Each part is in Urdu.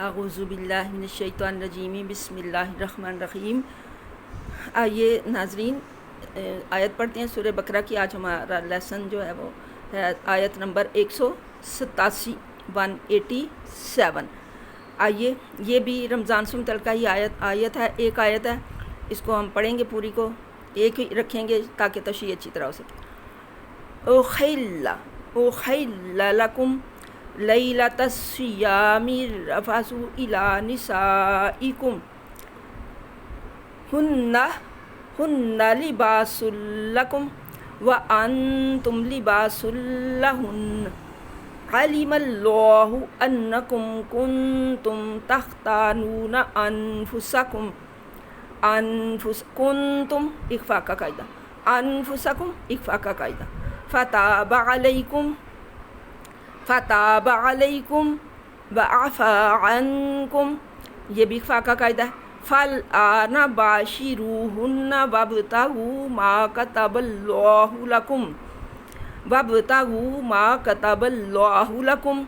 اعوذ باللہ من الشیطان الرجیم بسم اللہ الرحمن الرحیم۔ آئیے ناظرین آیت پڑھتے ہیں سورہ بقرہ کی۔ آج ہمارا لیسن جو ہے وہ ہے آیت نمبر 187 187۔ آئیے، یہ بھی رمضان سے متعلقہ ہی آیت ہے، ایک آیت ہے، اس کو ہم پڑھیں گے پوری کو، ایک ہی رکھیں گے تاکہ تشریح اچھی طرح ہو سکے۔ اُحِلَّ لَكُمْ لیلۃ الصیام الرفث الی نسائکم ہن لباس لکم وانتم لباس لہن علم اللہ انکم کنتم تختانون انفسکم کنتم اخفاء کا قاعدہ، انفسکم اخفاء کا قاعدہ، فتاب علیکم وعفا عنکم، یہ بھی اخفاء کا قاعدہ ہے۔ فالآن باشروہن وابتغوا ما کتب اللہ لکم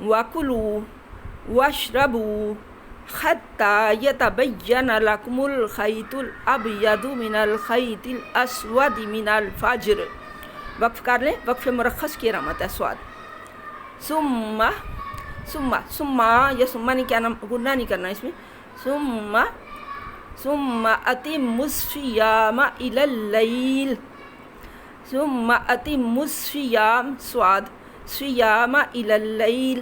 وکلوا واشربوا حتی یتبین لکم الخیط الابیض من الخیط الاسود من الفجر۔ وقف کر لیں، وقف مرخص کی علامت ہے سواد۔ ثم یا ثم نہیں کہنا، غنہ نہیں کرنا اس میں۔ ثم اتموا الصیام الی اللیل، ثم اتموا الصیام سواد صیام الی اللیل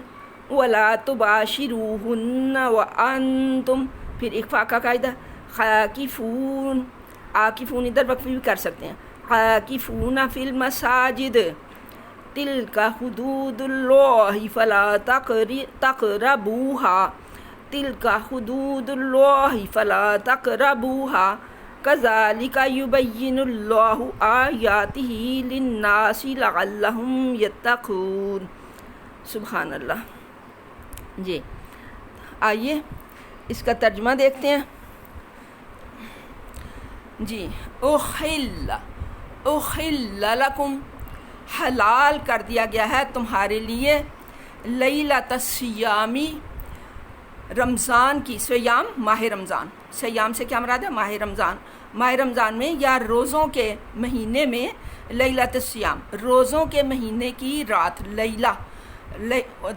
ولا تباشروہن وانتم، پھر اخفاء کا قاعدہ، عاکفون ادھر وقف بھی کر سکتے ہیں، عاکفون فی المساجد تلک حدود اللہ فلا تقربوها، تلک حدود اللہ فلا تقربوها کذالک یبین اللہ آیاتہ للناس لعلہم یتقون۔ سبحان اللہ۔ جی آئیے اس کا ترجمہ دیکھتے ہیں۔ جی اُحِلَّ لَكُمْ، حلال کر دیا گیا ہے تمہارے لیے، لیلۃ الصیامی، رمضان کی، سیام ماہ رمضان، سیام سے کیا مراد ہے؟ ماہ رمضان، ماہ رمضان میں یا روزوں کے مہینے میں، لیلۃ الصیام روزوں کے مہینے کی رات، لیلہ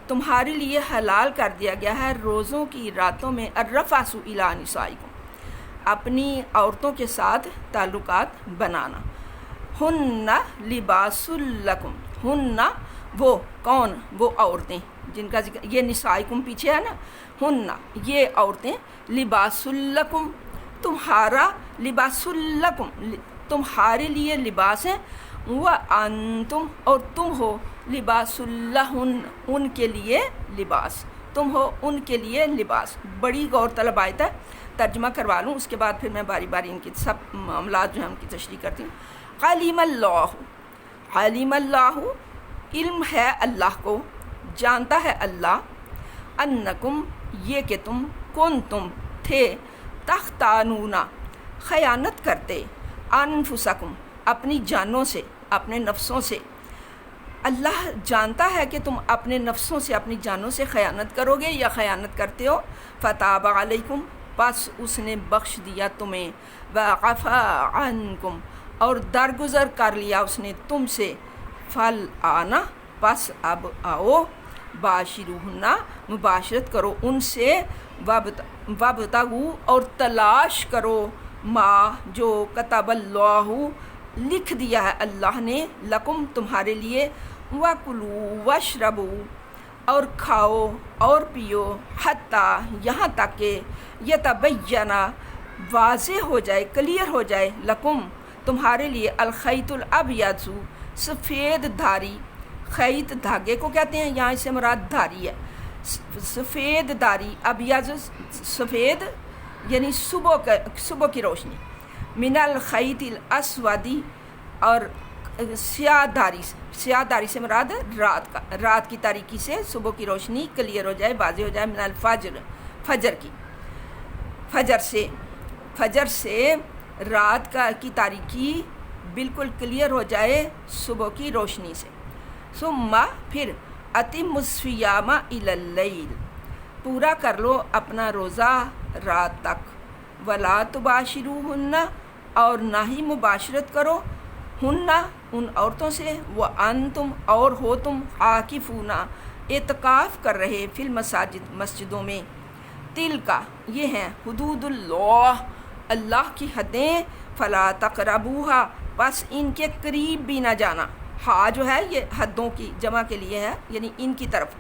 تمہارے لیے حلال کر دیا گیا ہے روزوں کی راتوں میں، الرفث الی نسائکم، اپنی عورتوں کے ساتھ تعلقات بنانا۔ ہن لباس لکم، ہن وہ کون، وہ عورتیں جن کا ذکر، یہ نسائکم پیچھے ہے نا، ہن یہ عورتیں، لباس لکم تمہارا، لباس لکم تمہارے لیے لباس ہیں، وانتم اور تم ہو، لباس لہن ان کے لیے لباس، تم ہو ان کے لیے لباس۔ بڑی غور طلب آیت ہے، ترجمہ کروا لوں اس کے بعد پھر میں باری باری ان کی سب معاملات جو ہیں ان کی تشریح کرتی ہوں۔ علم اللہ، علم ہے اللہ کو، جانتا ہے اللہ، انکم یہ کہ تم، کنتم تھے، تختانون خیانت کرتے، انفسکم اپنی جانوں سے، اپنے نفسوں سے، اللہ جانتا ہے کہ تم اپنے نفسوں سے، اپنی جانوں سے خیانت کرو گے یا خیانت کرتے ہو۔ فتاب علیکم، پس اس نے بخش دیا تمہیں، وعفا عنکم اور درگزر کر لیا اس نے تم سے، فالآن پس اب آؤ، باشروہن مباشرت کرو ان سے، وابتغوا اور تلاش کرو، ما جو کتب اللہ لکھ دیا ہے اللہ نے، لکم تمہارے لیے، وکلوا واشربوا اور کھاؤ اور پیو، حتیٰ یہاں تک کہ یتبین واضح ہو جائے، کلیئر ہو جائے، لکم تمہارے لیے، الخیط الابیض سفید دھاری، خیط دھاگے کو کہتے ہیں، یہاں اس سے مراد دھاری ہے، سفید دھاری، ابیض سفید یعنی صبح کی روشنی، من الخیط الاسود اور سیاہ دھاری سے مراد رات کی تاریکی سے صبح کی روشنی کلیئر ہو جائے، واضح ہو جائے، من الفجر فجر سے رات کی تاریکی بالکل کلیئر ہو جائے صبح کی روشنی سے۔ ثم پھر اتم الصیام الی اللیل، پورا کر لو اپنا روزہ رات تک، ولا تباشروہن، اور نہ ہی مباشرت کرو ہننا ان عورتوں سے، وانتم اور ہو تم عاکفون اعتکاف کر رہے فی المساجد مسجدوں میں، تل کا یہ ہیں حدود اللہ اللہ کی حدیں، فلا تقربوہا بس ان کے قریب بھی نہ جانا، ہاں جو ہے یہ حدوں کی جمع کے لیے ہے، یعنی ان کی طرف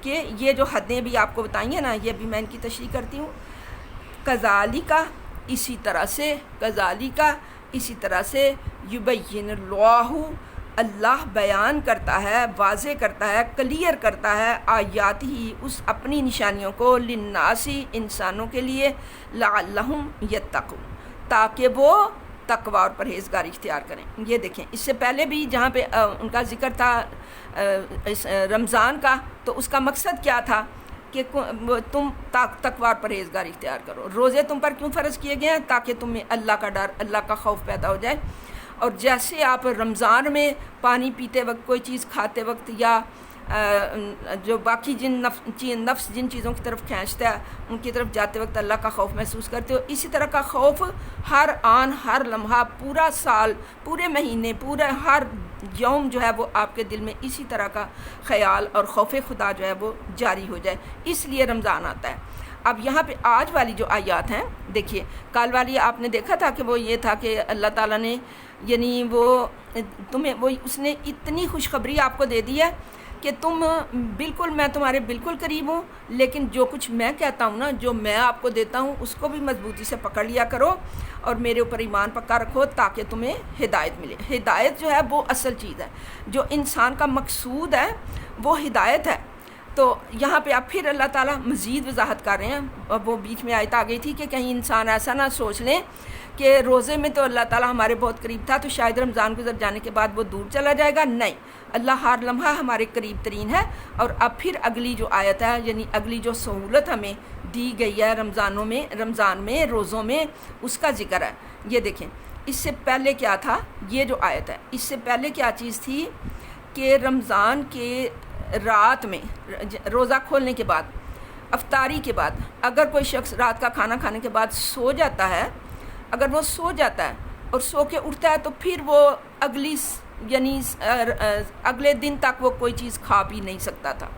کہ یہ جو حدیں بھی آپ کو بتائیں گے نا، یہ بھی میں ان کی تشریح کرتی ہوں۔ کذالک اسی طرح سے، کذالک اسی طرح سے، یبین اللہ اللہ بیان کرتا ہے، واضح کرتا ہے، کلیئر کرتا ہے آیات ہی اس اپنی نشانیوں کو، للناسی انسانوں کے لیے، لعلہم یتقون تاکہ وہ تقوی اور پرہیزگاری اختیار کریں۔ یہ دیکھیں اس سے پہلے بھی جہاں پہ ان کا ذکر تھا رمضان کا، تو اس کا مقصد کیا تھا کہ تم تقوی اور پرہیزگاری اختیار کرو۔ روزے تم پر کیوں فرض کیے گئے ہیں؟ تاکہ تمہیں اللہ کا ڈر، اللہ کا خوف پیدا ہو جائے۔ اور جیسے آپ رمضان میں پانی پیتے وقت، کوئی چیز کھاتے وقت، یا جو باقی نفس جن چیزوں کی طرف کھینچتا ہے ان کی طرف جاتے وقت اللہ کا خوف محسوس کرتے ہو، اسی طرح کا خوف ہر آن، ہر لمحہ، پورا سال، پورے مہینے، پورا ہر یوم جو ہے وہ آپ کے دل میں اسی طرح کا خیال اور خوف خدا جو ہے وہ جاری ہو جائے، اس لیے رمضان آتا ہے۔ اب یہاں پہ آج والی جو آیات ہیں دیکھیے، کل والی آپ نے دیکھا تھا کہ وہ یہ تھا کہ اللہ تعالیٰ نے یعنی وہ تمہیں وہ اس نے اتنی خوشخبری آپ کو دے دی ہے کہ تم بالکل، میں تمہارے بالکل قریب ہوں، لیکن جو کچھ میں کہتا ہوں نا، جو میں آپ کو دیتا ہوں اس کو بھی مضبوطی سے پکڑ لیا کرو اور میرے اوپر ایمان پکا رکھو تاکہ تمہیں ہدایت ملے۔ ہدایت جو ہے وہ اصل چیز ہے، جو انسان کا مقصود ہے وہ ہدایت ہے۔ تو یہاں پہ آپ پھر اللہ تعالیٰ مزید وضاحت کر رہے ہیں، وہ بیچ میں آیت آ گئی تھی کہ کہیں انسان ایسا نہ سوچ لیں کہ روزے میں تو اللہ تعالیٰ ہمارے بہت قریب تھا تو شاید رمضان گزر جانے کے بعد وہ دور چلا جائے گا، نہیں، اللہ ہر لمحہ ہمارے قریب ترین ہے۔ اور اب پھر اگلی جو آیت ہے، یعنی اگلی جو سہولت ہمیں دی گئی ہے رمضان میں روزوں میں، اس کا ذکر ہے۔ یہ دیکھیں اس سے پہلے کیا تھا، یہ جو آیت ہے اس سے پہلے کیا چیز تھی کہ رمضان کے رات میں، روزہ کھولنے کے بعد، افطاری کے بعد، اگر کوئی شخص رات کا کھانا کھانے کے بعد سو جاتا ہے، اگر وہ سو جاتا ہے اور سو کے اٹھتا ہے تو پھر وہ اگلے دن تک وہ کوئی چیز کھا پی نہیں سکتا تھا،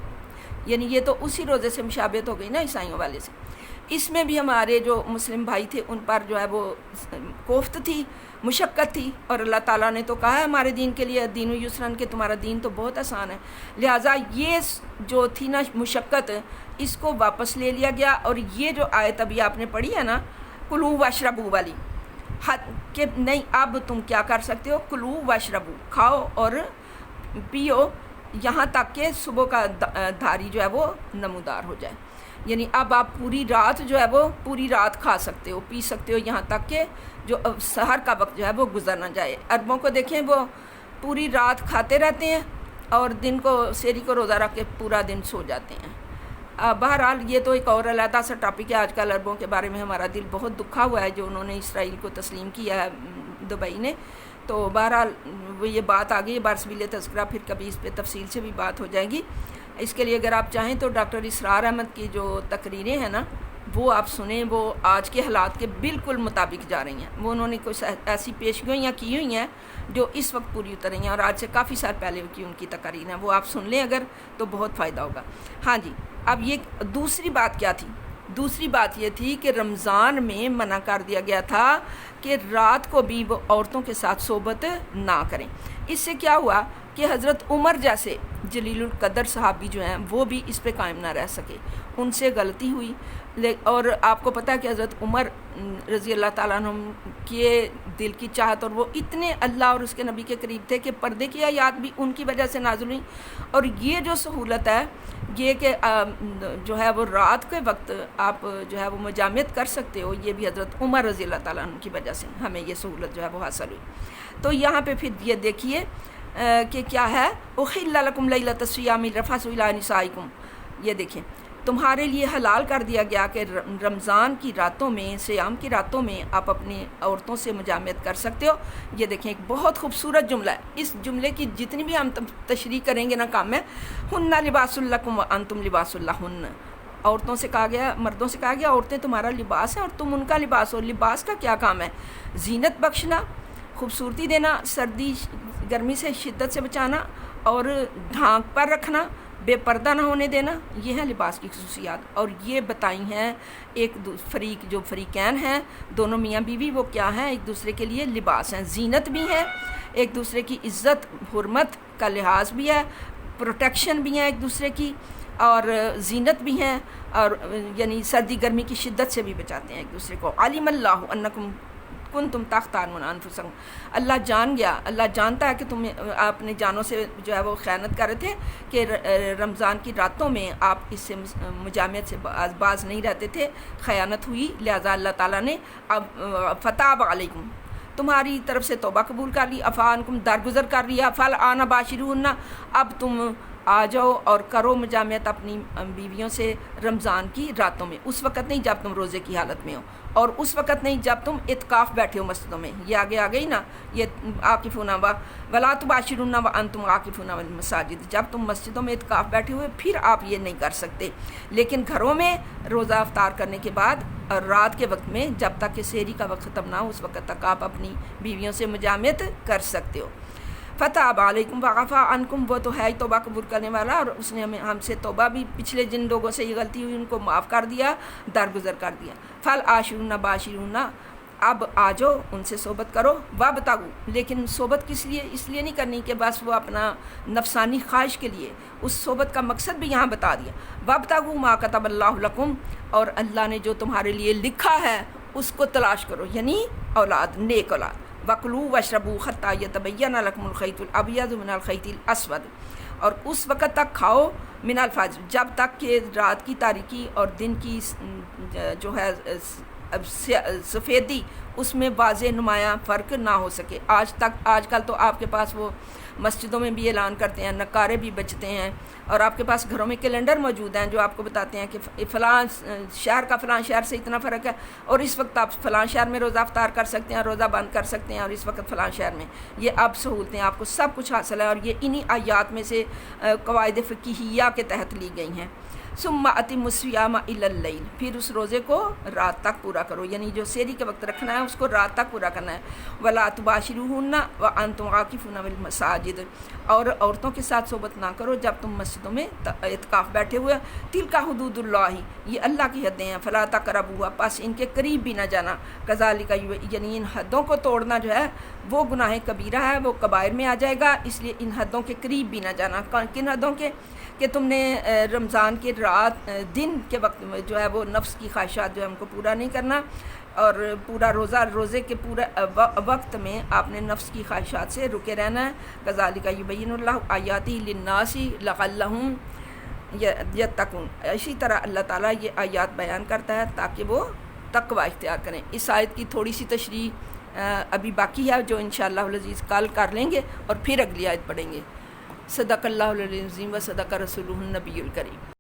یعنی یہ تو اسی روزے سے مشابہت ہو گئی نا عیسائیوں والے سے۔ اس میں بھی ہمارے جو مسلم بھائی تھے ان پر جو ہے وہ کوفت تھی، مشقت تھی، اور اللہ تعالیٰ نے تو کہا ہے ہمارے دین کے لیے دین و یسرن، کہ تمہارا دین تو بہت آسان ہے، لہٰذا یہ جو تھی نا مشقت، اس کو واپس لے لیا گیا۔ اور یہ جو آیت ابھی آپ نے پڑھی ہے نا، کلو واشربو والی، کہ نہیں اب تم کیا کر سکتے ہو، کلو واشربو، کھاؤ اور پیو یہاں تک کہ صبح کا دھاری جو ہے وہ نمودار ہو جائے، یعنی اب آپ پوری رات جو ہے وہ پوری رات کھا سکتے ہو، پی سکتے ہو، یہاں تک کہ جو سحر کا وقت جو ہے وہ گزر نہ جائے۔ عربوں کو دیکھیں وہ پوری رات کھاتے رہتے ہیں اور دن کو سحری کو روزہ رکھ کے پورا دن سو جاتے ہیں۔ بہرحال یہ تو ایک اور علیحدہ سا ٹاپک ہے۔ آج کل عربوں کے بارے میں ہمارا دل بہت دکھا ہوا ہے جو انہوں نے اسرائیل کو تسلیم کیا ہے دبئی نے، تو بہرحال وہ یہ بات آ گئی، بارسبیل تذکرہ، پھر کبھی اس پہ تفصیل سے بھی بات ہو جائے گی۔ اس کے لیے اگر آپ چاہیں تو ڈاکٹر اسرار احمد کی جو تقریریں ہیں نا وہ آپ سنیں، وہ آج کے حالات کے بالکل مطابق جا رہی ہیں، وہ انہوں نے کچھ ایسی پیشگوئیاں کی ہوئی ہیں جو اس وقت پوری اتر رہی ہیں، اور آج سے کافی سال پہلے کی ان کی تقاریر ہیں، وہ آپ سن لیں اگر تو بہت فائدہ ہوگا۔ ہاں جی، اب یہ دوسری بات کیا تھی؟ دوسری بات یہ تھی کہ رمضان میں منع کر دیا گیا تھا کہ رات کو بھی وہ عورتوں کے ساتھ صحبت نہ کریں۔ اس سے کیا ہوا کہ حضرت عمر جیسے جلیل القدر صحابی جو ہیں وہ بھی اس پہ قائم نہ رہ سکے، ان سے غلطی ہوئی۔ اور آپ کو پتہ ہے کہ حضرت عمر رضی اللہ تعالیٰ عنہ کے دل کی چاہت، اور وہ اتنے اللہ اور اس کے نبی کے قریب تھے کہ پردے کی آیات بھی ان کی وجہ سے نازل ہوئی۔ اور یہ جو سہولت ہے یہ کہ جو ہے وہ رات کے وقت آپ جو ہے وہ مجامعت کر سکتے ہو، یہ بھی حضرت عمر رضی اللہ تعالیٰ عنہ کی وجہ سے ہمیں یہ سہولت جو ہے وہ حاصل ہوئی۔ تو یہاں پہ پھر یہ دیکھیے کہ کیا ہے، احل لکم لیلۃ الصیام الرفث الی نسائکم، یہ دیکھیں تمہارے لیے حلال کر دیا گیا کہ رمضان کی راتوں میں، صیام کی راتوں میں آپ اپنی عورتوں سے مجامعت کر سکتے ہو۔ یہ دیکھیں ایک بہت خوبصورت جملہ ہے، اس جملے کی جتنی بھی ہم تشریح کریں گے نا کام ہے، ہن لباس لکم وانتم لباس لہن، عورتوں سے کہا گیا، مردوں سے کہا گیا عورتیں تمہارا لباس ہیں اور تم ان کا لباس ہو۔ لباس کا کیا کام ہے؟ زینت بخشنا، خوبصورتی دینا، سردی گرمی سے شدت سے بچانا، اور ڈھانک پر رکھنا، بے پردہ نہ ہونے دینا، یہ ہیں لباس کی خصوصیات۔ اور یہ بتائی ہیں ایک فریق، جو فریقین ہیں دونوں میاں بیوی، وہ کیا ہیں؟ ایک دوسرے کے لیے لباس ہیں، زینت بھی ہے، ایک دوسرے کی عزت حرمت کا لحاظ بھی ہے، پروٹیکشن بھی ہیں ایک دوسرے کی، اور زینت بھی ہیں، اور یعنی سردی گرمی کی شدت سے بھی بچاتے ہیں ایک دوسرے کو۔ علیم اللہ انکم کنتم تختانون انفسکم، اللہ جان گیا، اللہ جانتا ہے کہ تم اپنے جانوں سے جو ہے وہ خیانت کر رہے تھے، کہ رمضان کی راتوں میں آپ اس سے مجامعت سے باز نہیں رہتے تھے، خیانت ہوئی، لہذا اللہ تعالیٰ نے اب فتاب علیکم، تمہاری طرف سے توبہ قبول کر لی، افانکم درگزر کر لیا، فالآن باشروہن، اب تم آ جاؤ اور کرو مجامعت اپنی بیویوں سے رمضان کی راتوں میں، اس وقت نہیں جب تم روزے کی حالت میں ہو، اور اس وقت نہیں جب تم اعتکاف بیٹھے ہو مسجدوں میں، یہ آگے آ گئی نا، یہ عاکفون ولا تباشرون وانتم عاکفون بالمساجد، جب تم مسجدوں میں اعتکاف بیٹھے ہوئے پھر آپ یہ نہیں کر سکتے، لیکن گھروں میں روزہ افطار کرنے کے بعد اور رات کے وقت میں جب تک کہ سحری کا وقت ختم نہ ہو اس وقت تک آپ اپنی بیویوں سے مجامعت کر سکتے ہو۔ فتاب علیکم وعفا عنکم، وہ تو ہے ہی توبہ قبول کرنے والا، اور اس نے ہم سے توبہ بھی، پچھلے جن لوگوں سے یہ غلطی ہوئی ان کو معاف کر دیا، درگزر کر دیا۔ فالعاشرون باشرون، اب آ جاؤ ان سے صحبت کرو، وابتغوا، لیکن صحبت کس لیے؟ اس لیے نہیں کرنی کہ بس وہ اپنا نفسانی خواہش کے لیے، اس صحبت کا مقصد بھی یہاں بتا دیا، وابتغوا ما کتب اللہ لکم، اور اللہ نے جو تمہارے لیے لکھا ہے اس کو تلاش کرو، یعنی اولاد، نیک اولاد۔ وَكُلُوا وَاشْرَبُوا حَتَّى يَتَبَيَّنَ لَكُمُ الْخَيْطُ الْأَبْيَضُ مِنَ الْخَيْطِ الْأَسْوَدِ، اور اس وقت تک کھاؤ من الفجر، جب تک کہ رات کی تاریکی اور دن کی جو ہے سفیدی اس میں واضح نمایاں فرق نہ ہو سکے۔ آج کل تو آپ کے پاس وہ مسجدوں میں بھی اعلان کرتے ہیں، نقارے بھی بجتے ہیں، اور آپ کے پاس گھروں میں کیلنڈر موجود ہیں جو آپ کو بتاتے ہیں کہ فلاں شہر کا فلاں شہر سے اتنا فرق ہے، اور اس وقت آپ فلاں شہر میں روزہ افطار کر سکتے ہیں، روزہ بند کر سکتے ہیں، اور اس وقت فلاں شہر میں، یہ اب سہولتیں آپ کو سب کچھ حاصل ہے، اور یہ انہی آیات میں سے قواعد فقہیہ کے تحت لی گئی ہیں۔ ثم اتموا الصیام الی اللیل، پھر اس روزے کو رات تک پورا کرو، یعنی جو سحری کے وقت رکھنا ہے اس کو رات تک پورا کرنا ہے۔ ولا تباشروہن وانتم عاکفون بالمساجد، اور عورتوں کے ساتھ صحبت نہ کرو جب تم مسجدوں میں اعتکاف بیٹھے ہوئے، تلک حدود اللہ، یہ اللہ کی حدیں ہیں، فلا تقربوها، پس ان کے قریب بھی نہ جانا، کذالک، یعنی ان حدوں کو توڑنا جو ہے وہ گناہ کبیرہ ہے، وہ کبائر میں آ جائے گا، اس لیے ان حدوں کے قریب بھی نہ جانا۔ کن حدوں کے؟ کہ تم نے رمضان کے رات دن کے وقت میں جو ہے وہ نفس کی خواہشات جو ہے ان کو پورا نہیں کرنا، اور پورا روزے کے پورے وقت میں آپ نے نفس کی خواہشات سے رکے رہنا ہے۔ کذالک یبین اللہ آیاتہ للناس لعلہم یتقون، اسی طرح اللہ تعالیٰ یہ آیات بیان کرتا ہے تاکہ وہ تقوی اختیار کریں۔ اس آیت کی تھوڑی سی تشریح ابھی باقی ہے جو انشاءاللہ العزیز کل کر لیں گے، اور پھر اگلی آیت پڑھیں گے۔ صدق اللہ العظیم و صدق رسولہ النبی الکریم۔